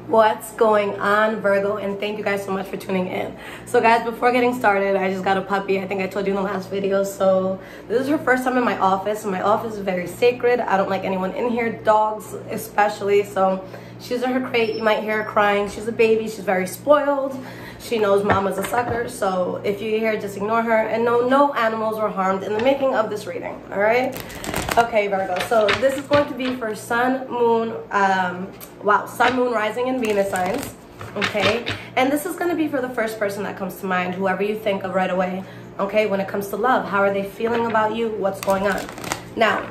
What's going on, Virgo? And thank you guys so much for tuning in. So guys, before getting started, I just got a puppy. I think I told you in the last video. So this is her first time in my office, and my office is very sacred. I don't like anyone in here, dogs especially. So she's in her crate. You might hear her crying. She's a baby. She's very spoiled. She knows mama's a sucker. So if you hear, just ignore her. And no animals were harmed in the making of this reading. All right. Okay, Virgo, so this is going to be for Sun, Moon, Sun, Moon, Rising, and Venus signs, okay? And this is going to be for the first person that comes to mind, whoever you think of right away, okay? When it comes to love, how are they feeling about you? What's going on? Now,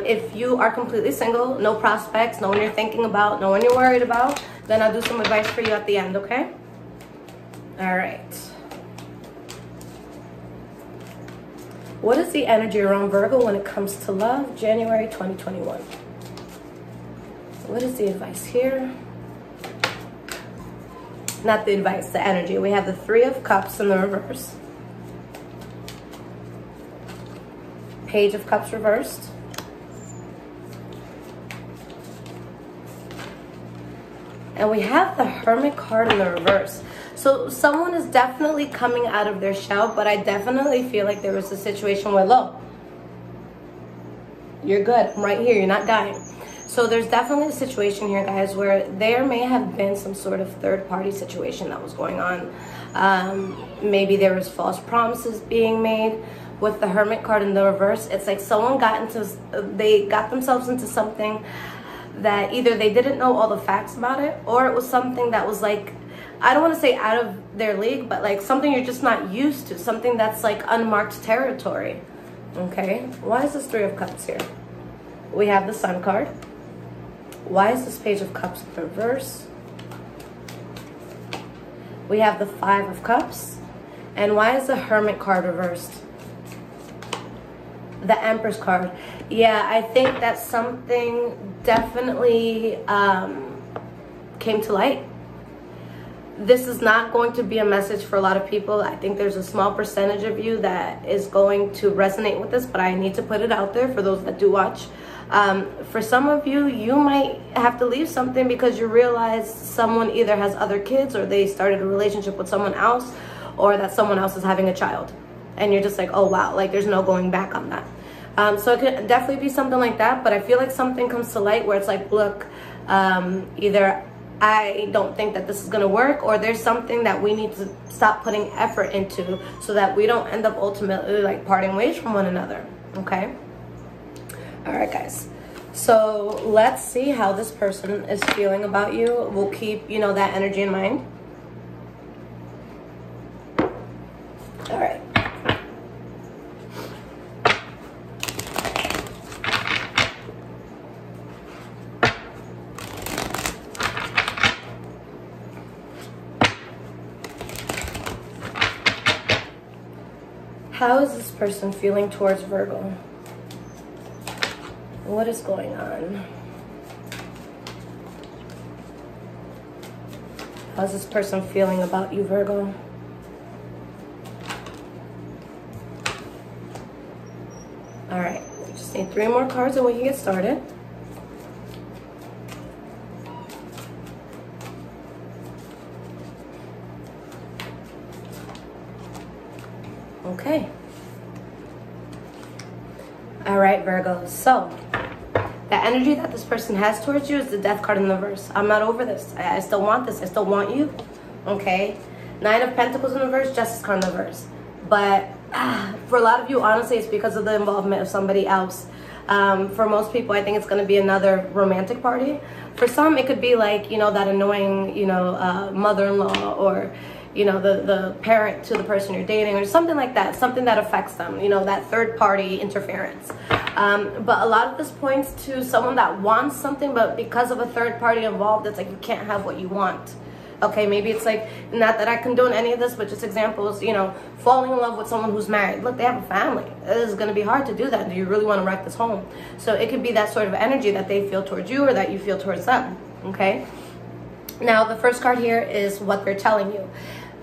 if you are completely single, no prospects, no one you're thinking about, no one you're worried about, then I'll do some advice for you at the end, okay? All right. What is the energy around Virgo when it comes to love, January 2021? What is the advice here? Not the advice, the energy. We have the Three of Cups in the reverse. Page of Cups reversed. And we have the Hermit card in the reverse. So someone is definitely coming out of their shell, but I definitely feel like there was a situation where, look, you're good. I'm right here. You're not dying. So there's definitely a situation here, guys, where there may have been some sort of third-party situation that was going on. Maybe there was false promises being made. With the Hermit card in the reverse, it's like someone they got themselves into something that either they didn't know all the facts about it, or it was something that was like, I don't want to say out of their league, but like something you're just not used to, something that's like unmarked territory. Okay, why is this Three of Cups here? We have the Sun card. Why is this Page of Cups in reverse? We have the Five of Cups. And why is the Hermit card reversed? The Empress card. Yeah, I think that something definitely came to light. This is not going to be a message for a lot of people. I think there's a small percentage of you that is going to resonate with this, but I need to put it out there for those that do watch. For some of you, you might have to leave something because you realize someone either has other kids, or they started a relationship with someone else, or that someone else is having a child. And you're just like, oh wow, like there's no going back on that. So it could definitely be something like that, but I feel like something comes to light where it's like, look, either I don't think that this is going to work, or there's something that we need to stop putting effort into so that we don't end up ultimately like parting ways from one another. Okay. All right, guys. So let's see how this person is feeling about you. We'll keep, that energy in mind. All right. How is this person feeling towards Virgo? What is going on? How's this person feeling about you, Virgo? All right, we just need 3 more cards and we can get started. Okay. All right, Virgo. So the energy that this person has towards you is the Death card in the reverse. I'm not over this. I still want this. I still want you. Okay. 9 of Pentacles in the reverse, Justice card in the reverse. But for a lot of you, honestly, it's because of the involvement of somebody else. For most people, I think it's going to be another romantic party. For some, it could be like, that annoying, mother-in-law, or the parent to the person you're dating, or something like that, something that affects them, that third party interference. But a lot of this points to someone that wants something, but because of a third party involved, it's like you can't have what you want. Okay, maybe it's like, not that I condone any of this, but just examples, falling in love with someone who's married. Look, they have a family. It is going to be hard to do that. Do you really want to wreck this home? So it could be that sort of energy that they feel towards you, or that you feel towards them. Okay. Now, the first card here is what they're telling you.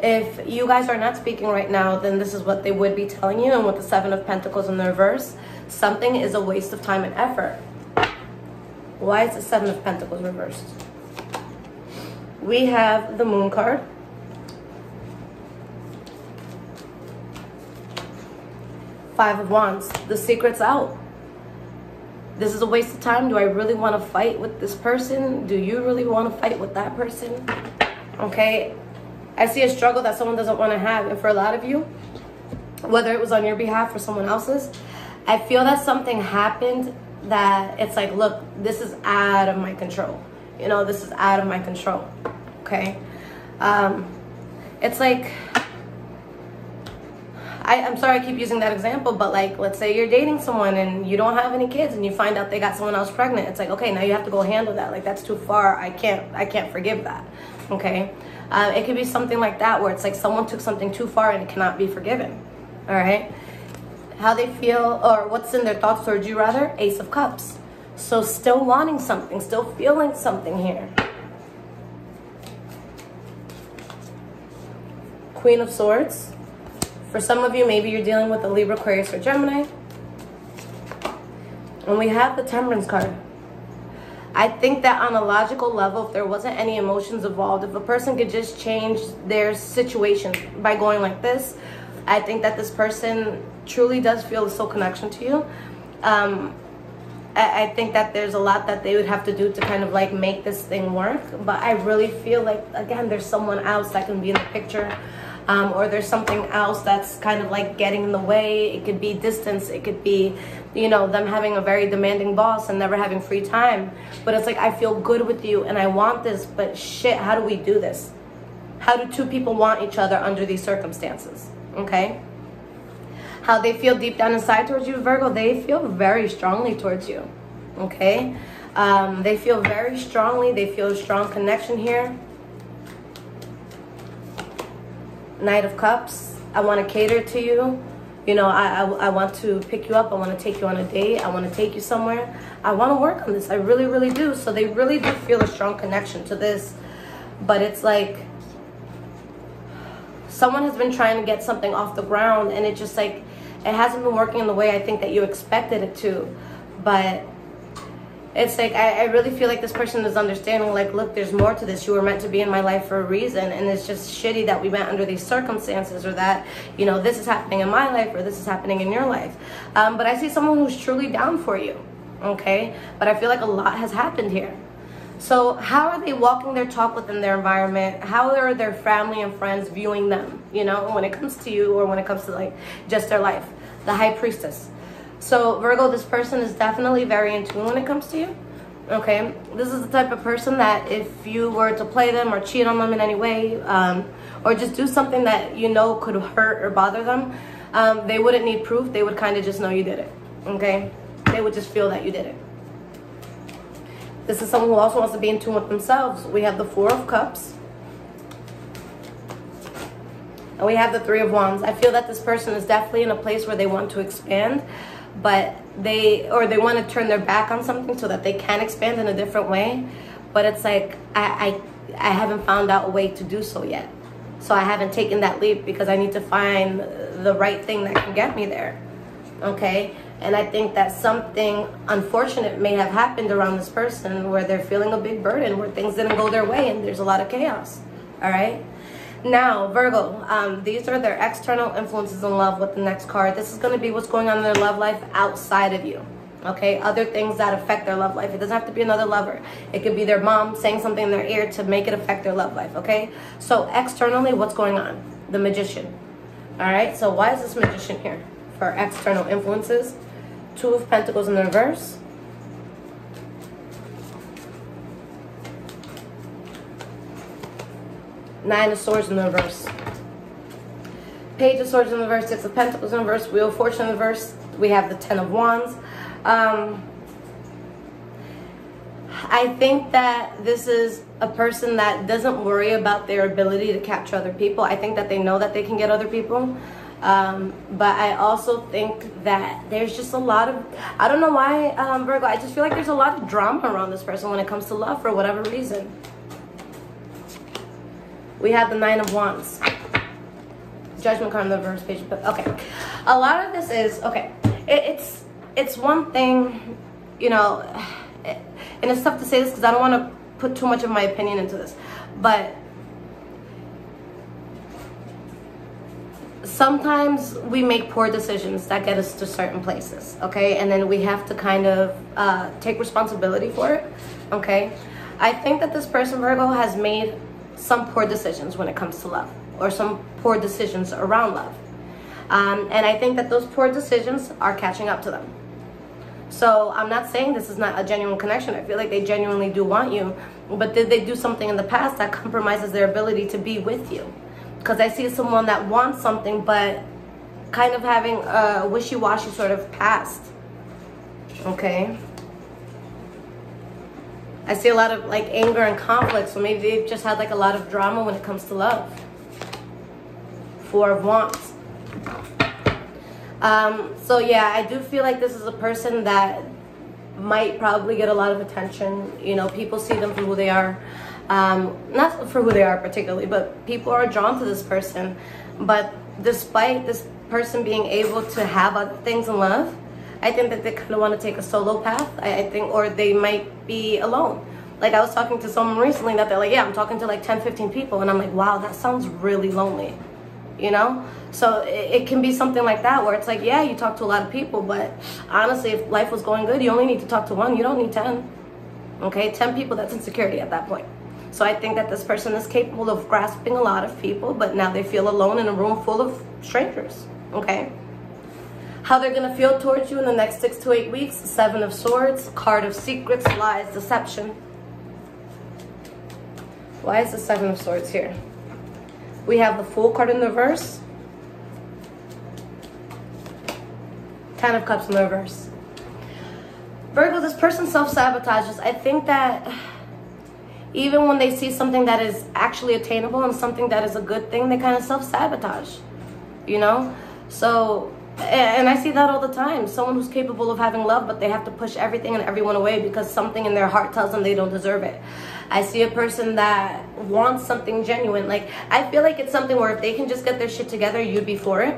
If you guys are not speaking right now, then this is what they would be telling you. And with the 7 of Pentacles in the reverse, something is a waste of time and effort. Why is the 7 of Pentacles reversed? We have the Moon card. Five of Wands. The secret's out. This is a waste of time. Do I really want to fight with this person? Do you really want to fight with that person? Okay. I see a struggle that someone doesn't want to have. And for a lot of you, whether it was on your behalf or someone else's, I feel that something happened that it's like, look, this is out of my control. You know, this is out of my control. Okay. It's like, I'm sorry I keep using that example, but like, let's say you're dating someone and you don't have any kids and you find out they got someone else pregnant. It's like, okay, now you have to go handle that. Like, that's too far. I can't forgive that. Okay. It could be something like that where it's like someone took something too far and it cannot be forgiven. All right. How they feel, or what's in their thoughts towards you rather, Ace of Cups. So still wanting something, still feeling something here. Queen of Swords. For some of you, maybe you're dealing with a Libra, Aquarius, or Gemini. And we have the Temperance card. I think that on a logical level, if there wasn't any emotions involved, if a person could just change their situation by going like this, I think that this person truly does feel a soul connection to you. I think that there's a lot that they would have to do to kind of like make this thing work. But I really feel like, again, there's someone else that can be in the picture. Or there's something else that's kind of like getting in the way. It could be distance. It could be, you know, them having a very demanding boss and never having free time. But it's like, I feel good with you and I want this, but shit, how do we do this? How do two people want each other under these circumstances? Okay? How they feel deep down inside towards you, Virgo, they feel very strongly towards you. Okay? They feel very strongly. They feel a strong connection here. Knight of Cups. I want to cater to you. You know, I want to pick you up. I want to take you on a date. I want to take you somewhere. I want to work on this. I really, really do. So they really do feel a strong connection to this. But it's like someone has been trying to get something off the ground and it just like, it hasn't been working in the way I think that you expected it to. But it's like, I really feel like this person is understanding, like, look, there's more to this. You were meant to be in my life for a reason. And it's just shitty that we went under these circumstances, or that, you know, this is happening in my life or this is happening in your life. But I see someone who's truly down for you. Okay. But I feel like a lot has happened here. So how are they walking their talk within their environment? How are their family and friends viewing them, you know, when it comes to you or when it comes to like just their life? The High Priestess. So Virgo, this person is definitely very in tune when it comes to you. Okay, this is the type of person that if you were to play them or cheat on them in any way, or just do something that you know could hurt or bother them, they wouldn't need proof. They would kind of just know you did it. Okay, they would just feel that you did it. This is someone who also wants to be in tune with themselves. We have the Four of Cups. And we have the Three of Wands. I feel that this person is definitely in a place where they want to expand, but they want to turn their back on something so that they can expand in a different way. But it's like, I haven't found out a way to do so yet. So I haven't taken that leap because I need to find the right thing that can get me there. Okay? And I think that something unfortunate may have happened around this person where they're feeling a big burden, where things didn't go their way and there's a lot of chaos. All right? Now, Virgo, these are their external influences in love with the next card. This is going to be what's going on in their love life outside of you. Okay? Other things that affect their love life. It doesn't have to be another lover. It could be their mom saying something in their ear to make it affect their love life. Okay? So, externally, what's going on? The Magician. All right? So, why is this Magician here? For external influences. Two of Pentacles in the reverse. Nine of Swords in the reverse. Page of Swords in the reverse. Six of Pentacles in the reverse. Wheel of Fortune in the reverse. We have the Ten of Wands. I think that this is a person that doesn't worry about their ability to capture other people. I think that they know that they can get other people. But I also think that there's just a lot of, I don't know why, Virgo, I just feel like there's a lot of drama around this person when it comes to love for whatever reason. We have the Nine of Wands. Judgment card in the reverse page. But okay, a lot of this is, okay, it's one thing, you know, and it's tough to say this because I don't want to put too much of my opinion into this, but sometimes we make poor decisions that get us to certain places, okay? And then we have to kind of take responsibility for it, okay? I think that this person, Virgo, has made some poor decisions when it comes to love, or some poor decisions around love. And I think that those poor decisions are catching up to them. So I'm not saying this is not a genuine connection. I feel like they genuinely do want you, but did they do something in the past that compromises their ability to be with you? Because I see someone that wants something, but kind of having a wishy-washy sort of past, okay? I see a lot of like anger and conflict, so maybe they've just had like a lot of drama when it comes to love. Four of Wands. So yeah, I do feel like this is a person that might probably get a lot of attention. You know, people see them for who they are. Not for who they are particularly, but people are drawn to this person. But despite this person being able to have other things in love, I think that they kind of want to take a solo path. I think, or they might be alone. Like I was talking to someone recently that they're like, yeah, I'm talking to like 10, 15 people. And I'm like, wow, that sounds really lonely. You know? So it can be something like that where it's like, yeah, you talk to a lot of people, but honestly, if life was going good, you only need to talk to one. You don't need 10. Okay? 10 people, that's insecurity at that point. So I think that this person is capable of grasping a lot of people, but now they feel alone in a room full of strangers. Okay? How they're going to feel towards you in the next 6 to 8 weeks. Seven of Swords, card of secrets, lies, deception. Why is the Seven of Swords here? We have the Fool card in the reverse. 10 of Cups in the reverse. Virgo, this person self-sabotages. I think that even when they see something that is actually attainable and something that is a good thing, they kind of self-sabotage, you know? So, and I see that all the time. Someone who's capable of having love, but they have to push everything and everyone away because something in their heart tells them they don't deserve it. I see a person that wants something genuine. Like, I feel like it's something where if they can just get their shit together, you'd be for it.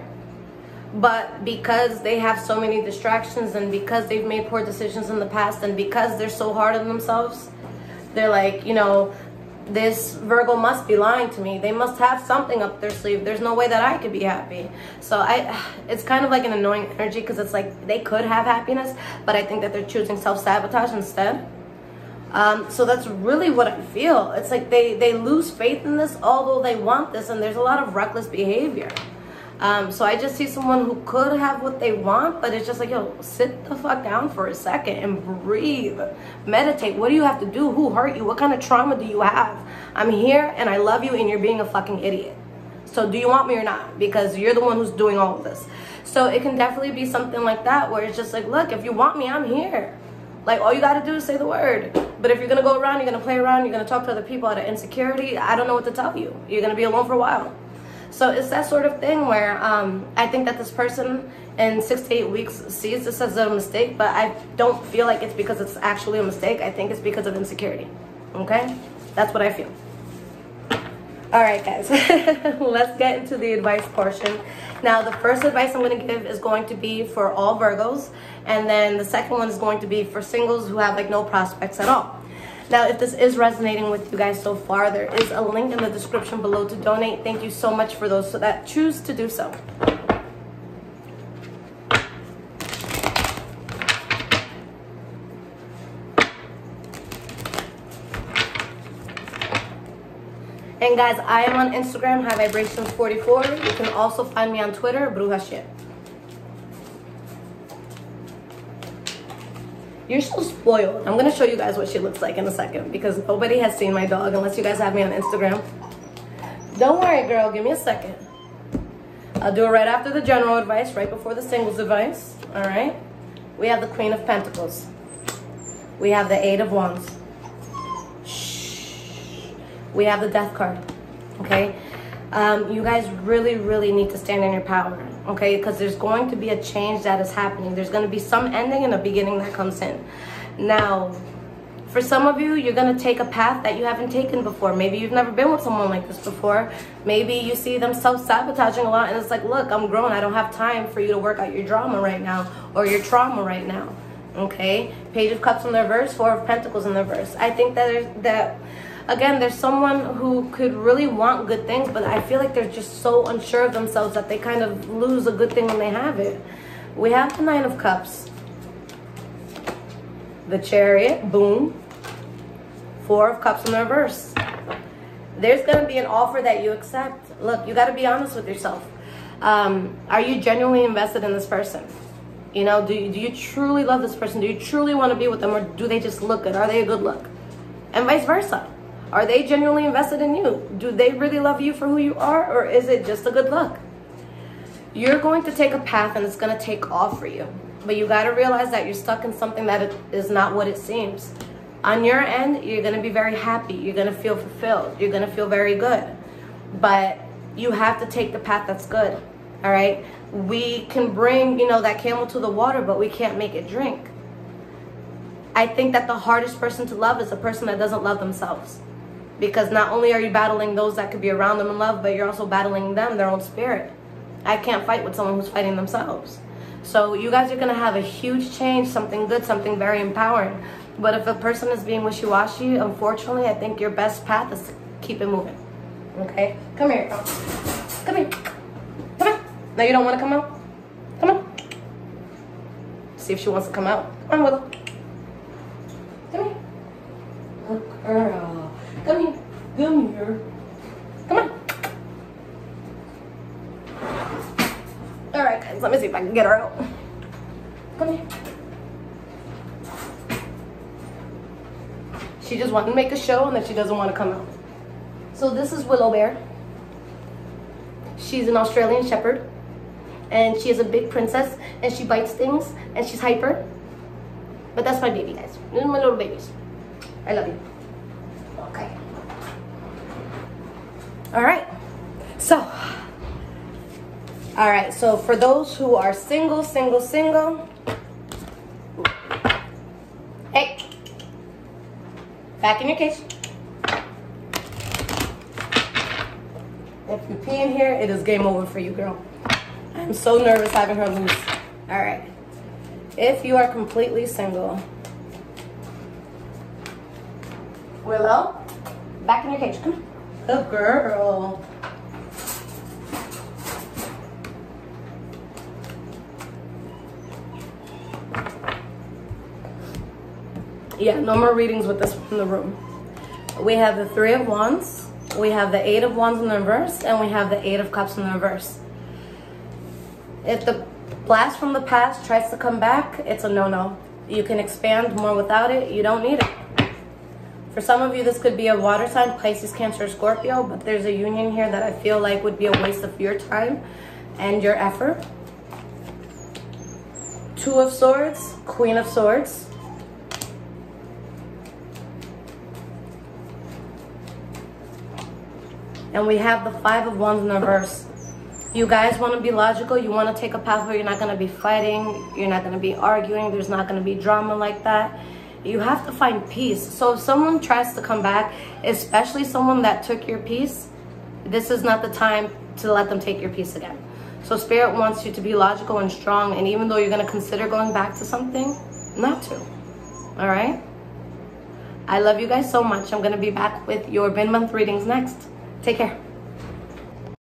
But because they have so many distractions and because they've made poor decisions in the past and because they're so hard on themselves, they're like, you know, this Virgo must be lying to me. They must have something up their sleeve. There's no way that I could be happy. So it's kind of like an annoying energy because it's like they could have happiness, but I think that they're choosing self-sabotage instead. So that's really what I feel. It's like they lose faith in this, although they want this, and there's a lot of reckless behavior. So I just see someone who could have what they want, but it's just like, yo, sit the fuck down for a second and breathe. Meditate. What do you have to do? Who hurt you? What kind of trauma do you have? I'm here and I love you and you're being a fucking idiot. So do you want me or not? Because you're the one who's doing all of this. So it can definitely be something like that where it's just like, look, if you want me, I'm here. Like, all you got to do is say the word. But if you're going to go around, you're going to play around, you're going to talk to other people out of insecurity, I don't know what to tell you. You're going to be alone for a while. So it's that sort of thing where I think that this person in 6 to 8 weeks sees this as a mistake, but I don't feel like it's because it's actually a mistake. I think it's because of insecurity. Okay? That's what I feel. All right, guys. Let's get into the advice portion. Now, the first advice I'm going to give is going to be for all Virgos, and then the second one is going to be for singles who have like no prospects at all. Now, if this is resonating with you guys so far, there is a link in the description below to donate. Thank you so much for those that choose to do so. And guys, I am on Instagram, High Vibrations 44. You can also find me on Twitter, Bruja Shit. You're so spoiled. I'm going to show you guys what she looks like in a second because nobody has seen my dog unless you guys have me on Instagram. Don't worry, girl. Give me a second. I'll do it right after the general advice, right before the singles advice. All right? We have the Queen of Pentacles. We have the Eight of Wands. Shh. We have the Death card. Okay? You guys really, really need to stand in your power. Okay, because there's going to be a change that is happening. There's going to be some ending and a beginning that comes in. Now, for some of you, you're going to take a path that you haven't taken before. Maybe you've never been with someone like this before. Maybe you see them self-sabotaging a lot and it's like, look, I'm grown. I don't have time for you to work out your drama right now or your trauma right now. Okay, Page of Cups in the reverse, Four of Pentacles in the reverse. I think that again, there's someone who could really want good things, but I feel like they're just so unsure of themselves that they kind of lose a good thing when they have it. We have the Nine of Cups, the Chariot, boom, Four of Cups in the reverse. There's going to be an offer that you accept. Look, you got to be honest with yourself. Are you genuinely invested in this person? You know, do you truly love this person? Do you truly want to be with them, or do they just look good? Are they a good look? And vice versa. Are they genuinely invested in you? Do they really love you for who you are, or is it just a good look? You're going to take a path and it's going to take off for you. But you got to realize that you're stuck in something that is not what it seems. On your end, you're going to be very happy. You're going to feel fulfilled. You're going to feel very good. But you have to take the path that's good. All right? We can bring, you know, that camel to the water, but we can't make it drink. I think that the hardest person to love is a person that doesn't love themselves. Because not only are you battling those that could be around them in love, but you're also battling them, their own spirit. I can't fight with someone who's fighting themselves. So you guys are going to have a huge change, something good, something very empowering. But if a person is being wishy-washy, unfortunately, I think your best path is to keep it moving. Okay? Come here. Come here. Come on. Now you don't want to come out? Come on. See if she wants to come out. Come on, Willow. Come here. Good girl. Come here. Come here. Come on. All right, guys. Let me see if I can get her out. Come here. She just wanted to make a show and then she doesn't want to come out. So this is Willow Bear. She's an Australian Shepherd. And she is a big princess. And she bites things. And she's hyper. But that's my baby, guys. These are my little babies. I love you. Okay. Alright. So for those who are single. Hey. Back in your case. If you pee in here, it is game over for you, girl. I'm so nervous having her loose. Alright. If you are completely single. Willow, back in your cage. Come on. Good girl. Yeah, no more readings with this in the room. We have the Three of Wands, we have the Eight of Wands in the reverse, and we have the Eight of Cups in the reverse. If the blast from the past tries to come back, it's a no-no. You can expand more without it. You don't need it. For some of you, this could be a water sign, Pisces, Cancer, Scorpio, but there's a union here that I feel like would be a waste of your time and your effort. Two of Swords, Queen of Swords. And we have the Five of Wands in the reverse. You guys want to be logical. You want to take a path where you're not going to be fighting. You're not going to be arguing. There's not going to be drama like that. You have to find peace. So if someone tries to come back, especially someone that took your peace, this is not the time to let them take your peace again. So Spirit wants you to be logical and strong. And even though you're going to consider going back to something, not to. All right? I love you guys so much. I'm going to be back with your bin month readings next. Take care.